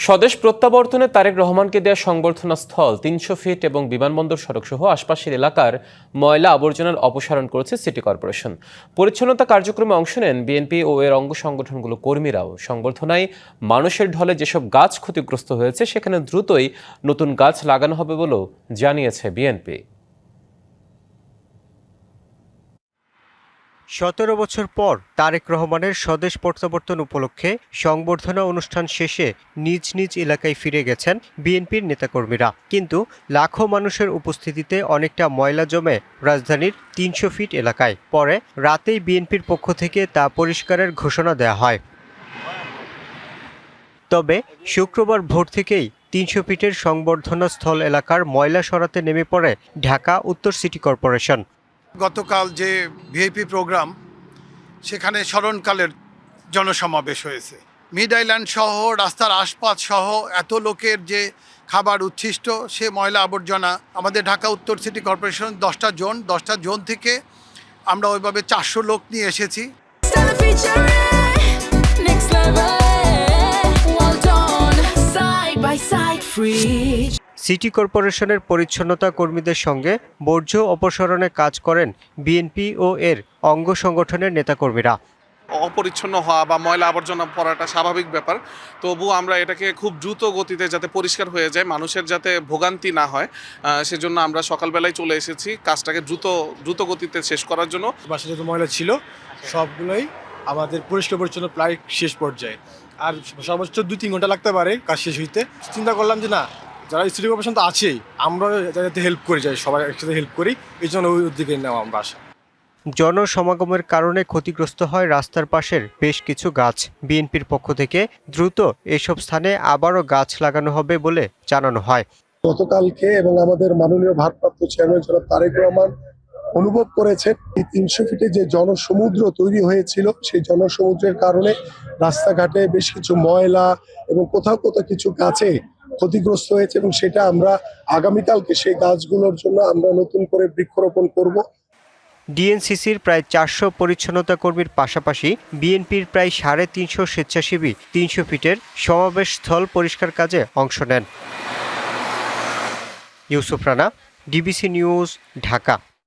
স্বদেশ প্রত্যাবর্তনে তারেক রহমানকে দেয়া সংবর্ধনা স্থল ৩০০ ফিট এবং বিমানবন্দর সড়কসহ আশপাশের এলাকার ময়লা আবর্জনার অপসারণ করেছে সিটি কর্পোরেশন। পরিচ্ছন্নতা কার্যক্রমে অংশ নেন বিএনপি ও এর অঙ্গ সংগঠনগুলো কর্মীরাও। সংবর্ধনায় মানুষের ঢলে যেসব গাছ ক্ষতিগ্রস্ত হয়েছে সেখানে দ্রুতই নতুন গাছ লাগানো হবে বলেও জানিয়েছে বিএনপি। ১৭ বছর পর তারেক রহমানের স্বদেশ প্রত্যাবর্তন উপলক্ষে সংবর্ধনা অনুষ্ঠান শেষে নিজ নিজ এলাকায় ফিরে গেছেন বিএনপির নেতাকর্মীরা। কিন্তু লাখো মানুষের উপস্থিতিতে অনেকটা ময়লা জমে রাজধানীর ৩০০ ফিট এলাকায়। পরে রাতেই বিএনপির পক্ষ থেকে তা পরিষ্কারের ঘোষণা দেওয়া হয়। তবে শুক্রবার ভোর থেকেই ৩০০ ফিটের সংবর্ধনা স্থল এলাকার ময়লা সরাতে নেমে পড়ে ঢাকা উত্তর সিটি কর্পোরেশন। গতকাল যে ভিআইপি প্রোগ্রাম, সেখানে স্মরণকালের জনসমাবেশ হয়েছে। মিড আইল্যান্ড সহ রাস্তার আশপাশ সহ এত লোকের যে খাবার উচ্ছিষ্ট, সে ময়লা আবর্জনা আমাদের ঢাকা উত্তর সিটি কর্পোরেশন 10টা জোন থেকে আমরা ওইভাবে 400 লোক নিয়ে এসেছি। সিটি কর্পোরেশনের পরিচ্ছন্নতা কর্মীদের সঙ্গে বর্জ্য অপসারণে কাজ করেন বিএনপি ও এর অঙ্গ সংগঠনের নেতাকর্মীরা। অপরিচ্ছন্ন হওয়া বা ময়লা আবর্জনা পড়াটা স্বাভাবিক ব্যাপার, তবু আমরা এটাকে খুব দ্রুত গতিতে যাতে পরিষ্কার হয়ে যায়, মানুষের যাতে ভোগান্তি না হয়, সেজন্য আমরা সকালবেলায় চলে এসেছি কাজটাকে দ্রুত গতিতে শেষ করার জন্য। বাসায় যত ময়লা ছিল সবগুলোই আমাদের পরিষ্কার পরিচ্ছন্ন প্রায় শেষ পর্যায়ে, আর সর্বোচ্চ 2-3 ঘন্টা লাগতে পারে কাজ শেষ হইতে। চিন্তা করলাম যে না, যারা সিটি কর্পোরেশন তো আছেই, আমরা যাতে হেল্প করে যাই, সবাই একসাথে হেল্প করি, এই জন্য ওই উদ্যোগে নেওয়া আমরা আসা। জনসমাগমের কারণে ক্ষতিগ্রস্ত হয় রাস্তার পাশের বেশ কিছু গাছ। বিএনপির পক্ষ থেকে দ্রুত এসব স্থানে আবারও গাছ লাগানো হবে বলে জানানো হয়। গতকালকে এবং আমাদের মাননীয় ভারপ্রাপ্ত চেয়ারম্যান জনাব তারেক রহমান অনুভব করেছেন এই ৩০০ ফিটে যে জনসমুদ্র তৈরি হয়েছিল, সেই জনসমুদ্রের কারণে রাস্তাঘাটে বেশ কিছু ময়লা এবং কোথাও কিছু গাছে ক্ষতিগ্রস্ত হয়েছে, এবং সেটা আমরা আগামীকালকে সেই গাছগুলোর জন্য আমরা নতুন করে বৃক্ষরোপণ করব। ডিএনসিসির প্রায় 400 পরিচ্ছন্নতা কর্মীর পাশাপাশি বিএনপির প্রায় 350 স্বেচ্ছাসেবী ৩০০ ফিটের সমাবেশ স্থল পরিষ্কার কাজে অংশ নেন। Yusuf Rana, DBC news, Dhaka.